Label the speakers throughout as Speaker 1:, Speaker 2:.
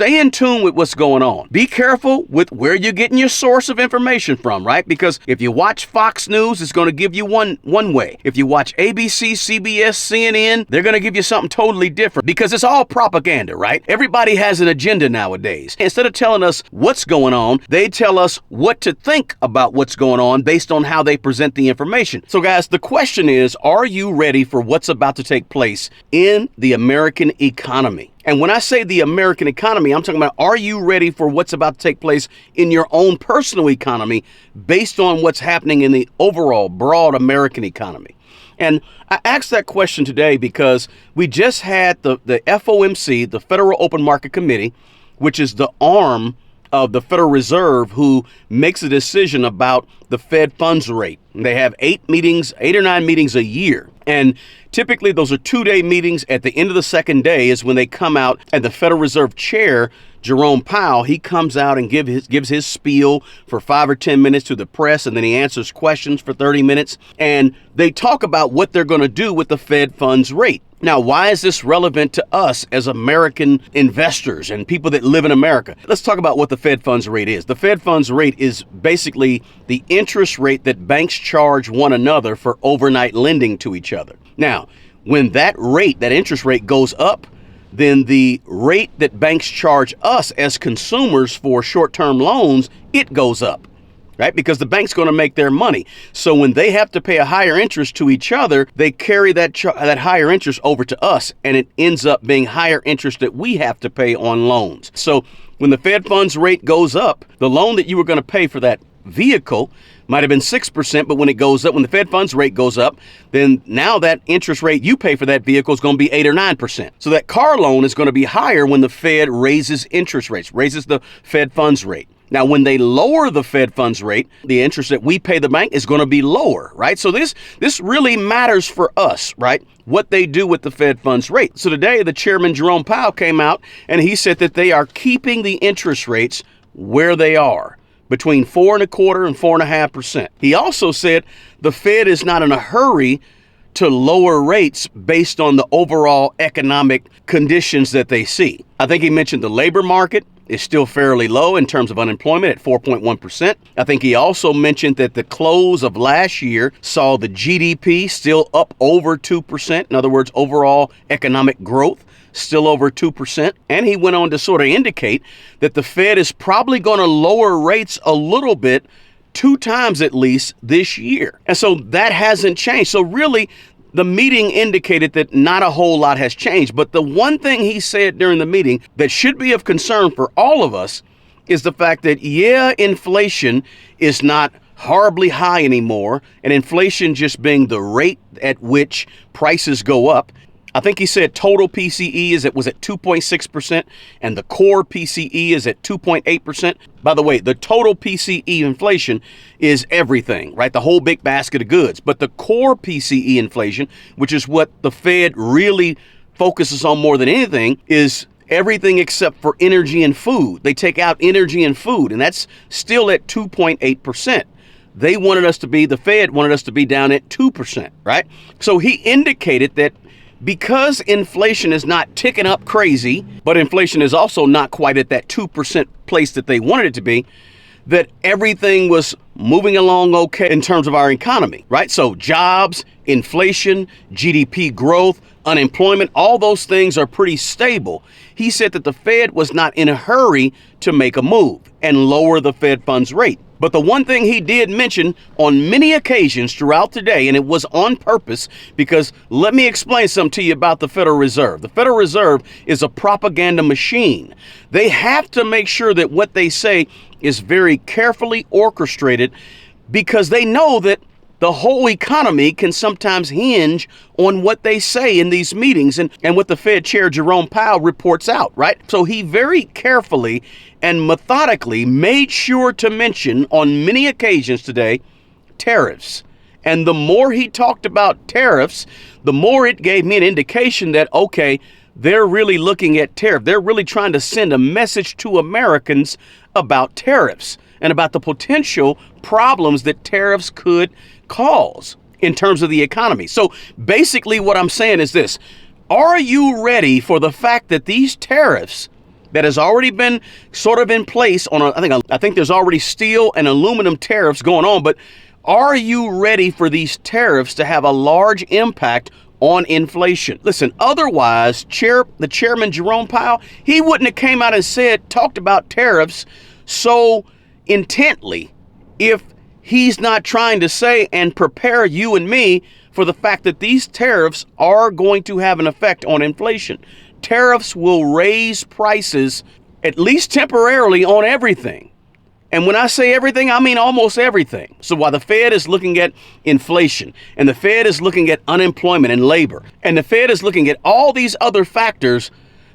Speaker 1: stay in tune with what's going on. Be careful with where you're getting your source of information from, right? Because if you watch Fox News, it's going to give you one way. If you watch ABC, CBS, CNN, they're going to give you something totally different because it's all propaganda, right? Everybody has an agenda nowadays. Instead of telling us what's going on, they tell us what to think about what's going on based on how they present the information. So guys, the question is, are you ready for what's about to take place in the American economy? And when I say the American economy, I'm talking about, are you ready for what's about to take place in your own personal economy based on what's happening in the overall broad American economy? And I asked that question today because we just had the FOMC, the Federal Open Market Committee, which is the arm of the Federal Reserve who makes a decision about the Fed funds rate. They have 8 or 9 meetings a year. And typically those are 2-day meetings. At the end of the second day is when they come out, and the Federal Reserve Chair, Jerome Powell, he comes out and gives his spiel for 5 or 10 minutes to the press, and then he answers questions for 30 minutes. And they talk about what they're going to do with the Fed funds rate. Now, why is this relevant to us as American investors and people that live in America? Let's talk about what the Fed funds rate is. The Fed funds rate is basically the interest rate that banks charge one another for overnight lending to each other. Now, when that interest rate goes up, then the rate that banks charge us as consumers for short-term loans, it goes up. Right? Because the bank's going to make their money. So when they have to pay a higher interest to each other, they carry that higher interest over to us, and it ends up being higher interest that we have to pay on loans. So when the Fed funds rate goes up, the loan that you were going to pay for that vehicle might have been 6%, but when it goes up, when the Fed funds rate goes up, then now that interest rate you pay for that vehicle is going to be 8 or 9%. So that car loan is going to be higher when the Fed raises interest rates, raises the Fed funds rate. Now, when they lower the Fed funds rate, the interest that we pay the bank is going to be lower, right? So this really matters for us, right? What they do with the Fed funds rate. So today, the chairman, Jerome Powell, came out and he said that they are keeping the interest rates where they are, between 4.25% and 4.5%. He also said the Fed is not in a hurry to lower rates based on the overall economic conditions that they see. I think he mentioned the labor market is still fairly low in terms of unemployment at 4.1%. I think he also mentioned that the close of last year saw the GDP still up over 2%. In other words, overall economic growth still over 2%. And he went on to sort of indicate that the Fed is probably going to lower rates a little bit, 2 times at least this year. And so that hasn't changed. So really, the meeting indicated that not a whole lot has changed. But the one thing he said during the meeting that should be of concern for all of us is the fact that, inflation is not horribly high anymore, and inflation just being the rate at which prices go up. I think he said total PCE was at 2.6%, and the core PCE is at 2.8%. By the way, the total PCE inflation is everything, right? The whole big basket of goods. But the core PCE inflation, which is what the Fed really focuses on more than anything, is everything except for energy and food. They take out energy and food, and that's still at 2.8%. The Fed wanted us to be down at 2%, right? So he indicated that because inflation is not ticking up crazy, but inflation is also not quite at that 2% place that they wanted it to be, that everything was moving along okay in terms of our economy, right? So jobs, inflation, GDP growth, unemployment, all those things are pretty stable. He said that the Fed was not in a hurry to make a move and lower the Fed funds rate. But the one thing he did mention on many occasions throughout the day, and it was on purpose, because let me explain something to you about the Federal Reserve. The Federal Reserve is a propaganda machine. They have to make sure that what they say is very carefully orchestrated, because they know that the whole economy can sometimes hinge on what they say in these meetings and what the Fed Chair Jerome Powell reports out, right? So he very carefully and methodically made sure to mention on many occasions today tariffs. And the more he talked about tariffs, the more it gave me an indication that, okay, they're really looking at tariff. They're really trying to send a message to Americans about tariffs and about the potential problems that tariffs could cause in terms of the economy. So basically what I'm saying is this: are you ready for the fact that these tariffs that has already been sort of in place on I think there's already steel and aluminum tariffs going on, but are you ready for these tariffs to have a large impact on inflation? Listen, otherwise, the chairman, Jerome Powell, he wouldn't have came out and talked about tariffs so intently if he's not trying to say and prepare you and me for the fact that these tariffs are going to have an effect on inflation. Tariffs will raise prices, at least temporarily, on everything. And when I say everything, I mean almost everything. So while the Fed is looking at inflation, and the Fed is looking at unemployment and labor, and the Fed is looking at all these other factors,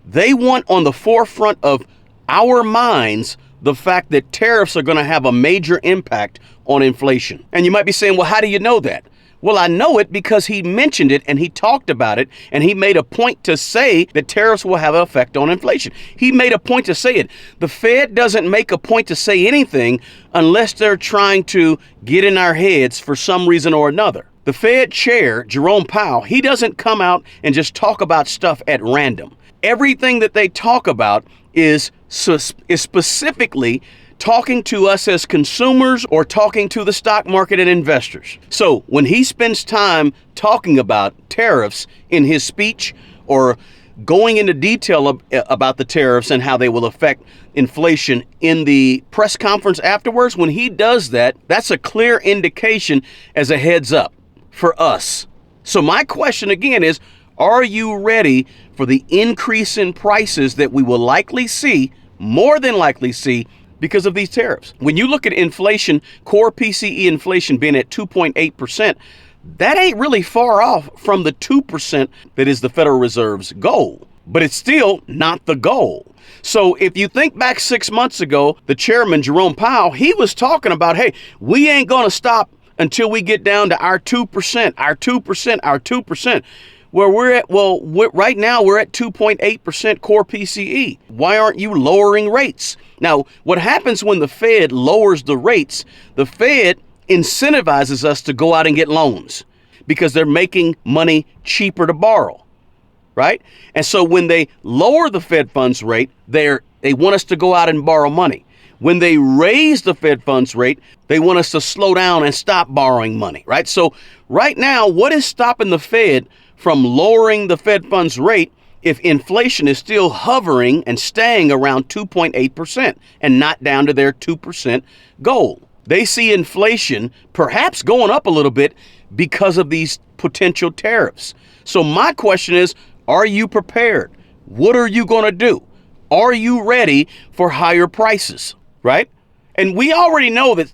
Speaker 1: they want on the forefront of our minds the fact that tariffs are going to have a major impact on inflation. And you might be saying, well, how do you know that? Well, I know it because he mentioned it and he talked about it and he made a point to say that tariffs will have an effect on inflation. He made a point to say it. The Fed doesn't make a point to say anything unless they're trying to get in our heads for some reason or another. The Fed chair, Jerome Powell, he doesn't come out and just talk about stuff at random. Everything that they talk about is specifically talking to us as consumers or talking to the stock market and investors. So when he spends time talking about tariffs in his speech or going into detail about the tariffs and how they will affect inflation in the press conference afterwards, when he does that, that's a clear indication as a heads up for us. So my question again is, are you ready for the increase in prices that we will likely see, more than likely see, because of these tariffs? When you look at inflation, core PCE inflation being at 2.8%, that ain't really far off from the 2% that is the Federal Reserve's goal, but it's still not the goal. So if you think back 6 months ago, the chairman, Jerome Powell, he was talking about, hey, we ain't going to stop until we get down to our 2%, our 2%, our 2%. Where right now we're at 2.8% core PCE. Why aren't you lowering rates? Now, what happens when the Fed lowers the rates, the Fed incentivizes us to go out and get loans because they're making money cheaper to borrow, right? And so when they lower the Fed funds rate, they want us to go out and borrow money. When they raise the Fed funds rate, they want us to slow down and stop borrowing money, right? So right now, what is stopping the Fed from lowering the Fed funds rate if inflation is still hovering and staying around 2.8% and not down to their 2% goal? They see inflation perhaps going up a little bit because of these potential tariffs. So my question is, are you prepared? What are you going to do? Are you ready for higher prices, right? And we already know that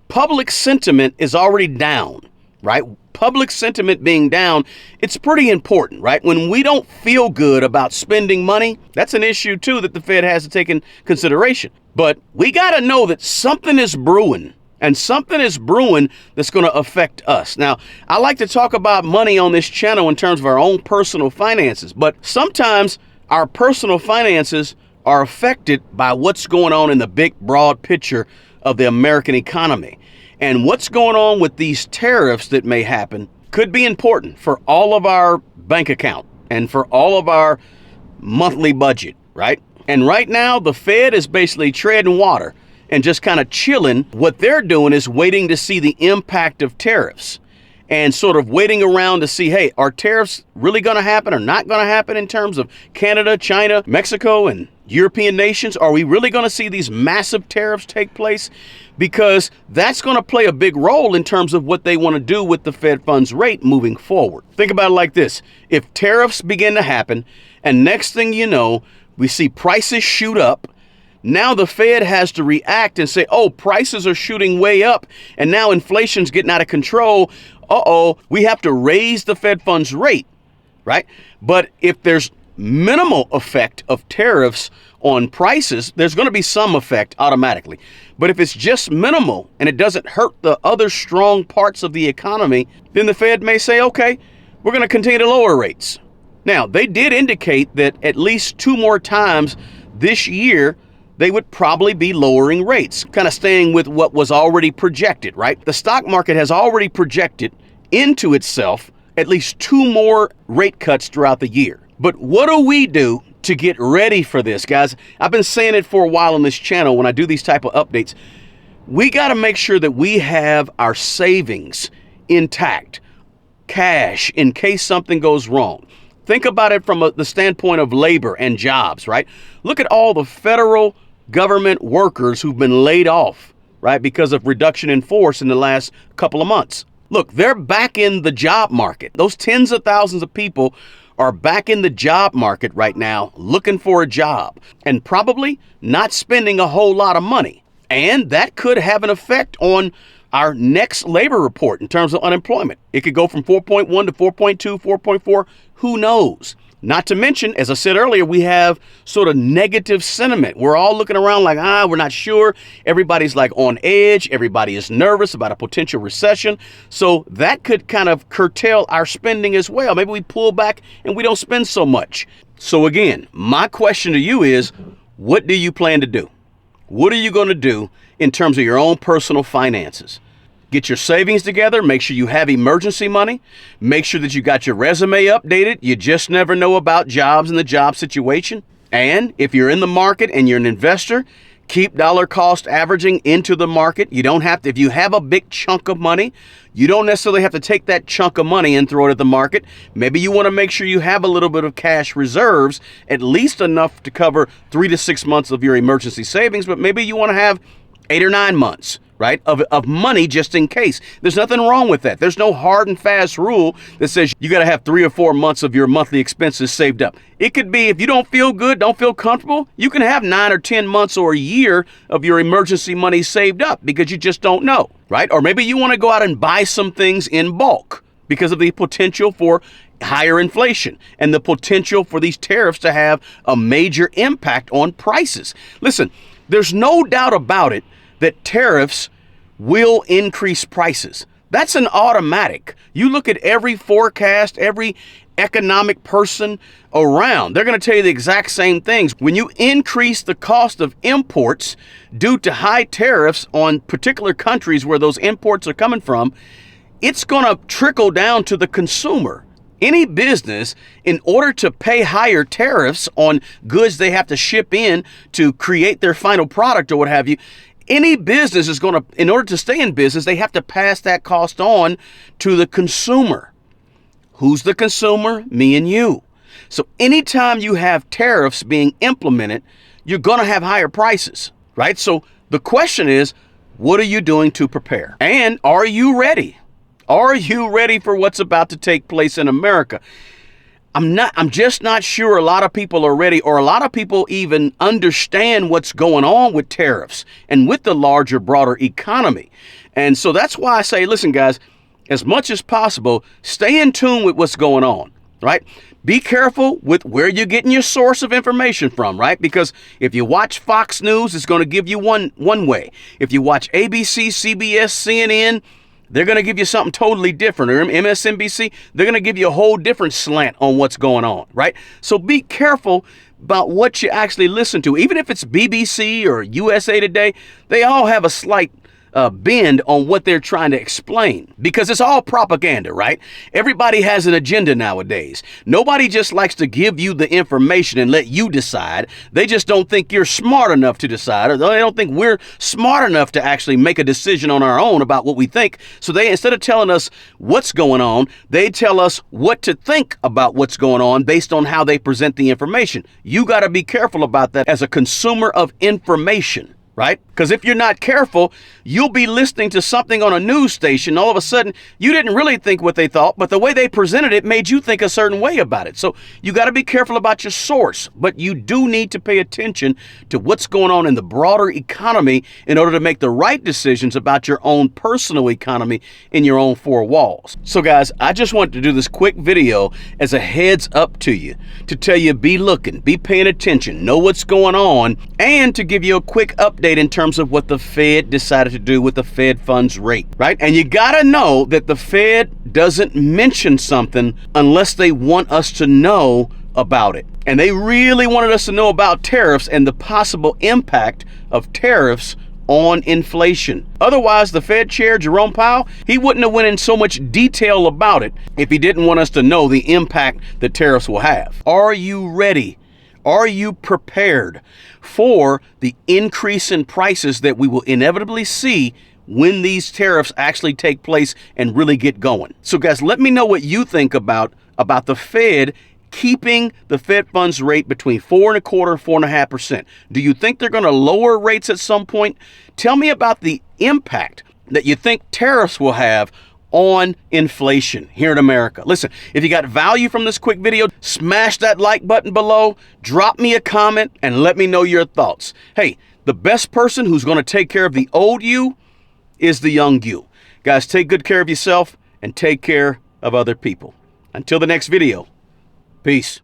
Speaker 1: public sentiment is already down, right? Public sentiment being down, it's pretty important, right? When we don't feel good about spending money, that's an issue too that the Fed has to take in consideration. But we got to know that something is brewing, and something is brewing that's going to affect us. Now, I like to talk about money on this channel in terms of our own personal finances, but sometimes our personal finances are affected by what's going on in the big, broad picture of the American economy. And what's going on with these tariffs that may happen could be important for all of our bank account and for all of our monthly budget, right? And right now, the Fed is basically treading water and just kind of chilling. What they're doing is waiting to see the impact of tariffs and sort of waiting around to see, hey, are tariffs really going to happen or not going to happen in terms of Canada, China, Mexico, and European nations? Are we really going to see these massive tariffs take place? Because that's going to play a big role in terms of what they want to do with the Fed funds rate moving forward. Think about it like this. If tariffs begin to happen and next thing you know, we see prices shoot up, now the Fed has to react and say, oh, prices are shooting way up and now inflation's getting out of control. We have to raise the Fed funds rate, right? But if there's minimal effect of tariffs on prices, there's going to be some effect automatically. But if it's just minimal and it doesn't hurt the other strong parts of the economy, then the Fed may say, okay, we're going to continue to lower rates. Now, they did indicate that at least 2 more times this year, they would probably be lowering rates, kind of staying with what was already projected, right? The stock market has already projected into itself at least 2 more rate cuts throughout the year. But what do we do to get ready for this, guys. I've been saying it for a while on this channel when I do these type of updates. We got to make sure that we have our savings intact, cash, in case something goes wrong. Think about it from the standpoint of labor and jobs, right? Look at all the federal government workers who've been laid off, right, because of reduction in force in the last couple of months. Look, they're back in the job market. Those tens of thousands of people are back in the job market right now looking for a job and probably not spending a whole lot of money. And that could have an effect on our next labor report in terms of unemployment. It could go from 4.1 to 4.2, 4.4, who knows? Not to mention, as I said earlier, we have sort of negative sentiment. We're all looking around like, we're not sure. Everybody's like on edge. Everybody is nervous about a potential recession. So that could kind of curtail our spending as well. Maybe we pull back and we don't spend so much. So again, my question to you is, what do you plan to do? What are you going to do in terms of your own personal finances? Get your savings together. Make sure you have emergency money. Make sure that you got your resume updated. You just never know about jobs and the job situation. And if you're in the market and you're an investor, keep dollar cost averaging into the market. You don't have to, if you have a big chunk of money, you don't necessarily have to take that chunk of money and throw it at the market. Maybe you want to make sure you have a little bit of cash reserves, at least enough to cover 3 to 6 months of your emergency savings, but maybe you want to have 8 or 9 months, right, of money just in case. There's nothing wrong with that. There's no hard and fast rule that says you got to have 3 or 4 months of your monthly expenses saved up. It could be, if you don't feel good, don't feel comfortable, you can have 9 or 10 months or a year of your emergency money saved up because you just don't know, right? Or maybe you want to go out and buy some things in bulk because of the potential for higher inflation and the potential for these tariffs to have a major impact on prices. Listen, there's no doubt about it that tariffs will increase prices. That's an automatic. You look at every forecast, every economic person around, they're going to tell you the exact same things. When you increase the cost of imports due to high tariffs on particular countries where those imports are coming from, it's going to trickle down to the consumer. Any business, in order to pay higher tariffs on goods they have to ship in to create their final product or what have you, any business is going to, in order to stay in business, they have to pass that cost on to the consumer. Who's the consumer? Me and you. So anytime you have tariffs being implemented, you're going to have higher prices, right? So the question is, what are you doing to prepare? And are you ready? Are you ready for what's about to take place in America? I'm just not sure a lot of people are ready, or a lot of people even understand what's going on with tariffs and with the larger, broader economy. And so that's why I say, listen, guys, as much as possible, stay in tune with what's going on, right? Be careful with where you're getting your source of information from, right? Because if you watch Fox News, it's going to give you one way. If you watch ABC, CBS, CNN, they're going to give you something totally different. Or MSNBC, they're going to give you a whole different slant on what's going on, right? So be careful about what you actually listen to. Even if it's BBC or USA Today, they all have a slight bend on what they're trying to explain, because it's all propaganda, right? Everybody has an agenda nowadays. Nobody just likes to give you the information and let you decide. They just don't think you're smart enough to decide, or they don't think we're smart enough to actually make a decision on our own about what we think. So they, instead of telling us what's going on, they tell us what to think about what's going on based on how they present the information. You got to be careful about that as a consumer of information, right? Because if you're not careful, you'll be listening to something on a news station. All of a sudden, you didn't really think what they thought, but the way they presented it made you think a certain way about it. So you got to be careful about your source, but you do need to pay attention to what's going on in the broader economy in order to make the right decisions about your own personal economy in your own four walls. So guys, I just wanted to do this quick video as a heads up to you, to tell you be looking, be paying attention, know what's going on, and to give you a quick update in terms of what the Fed decided to do with the Fed funds rate, right? And you gotta know that the Fed doesn't mention something unless they want us to know about it. And they really wanted us to know about tariffs and the possible impact of tariffs on inflation. Otherwise, the Fed chair, Jerome Powell, he wouldn't have went in so much detail about it if he didn't want us to know the impact that tariffs will have. Are you ready? Are you prepared for the increase in prices that we will inevitably see when these tariffs actually take place and really get going? So guys, let me know what you think about the Fed keeping the Fed funds rate between 4.25% and 4.5%. Do you think they're going to lower rates at some point? Tell me about the impact that you think tariffs will have on inflation here in America. Listen, if you got value from this quick video, smash that like button below, drop me a comment, and let me know your thoughts. Hey, the best person who's going to take care of the old you is the young you. Guys, take good care of yourself and take care of other people. Until the next video, peace.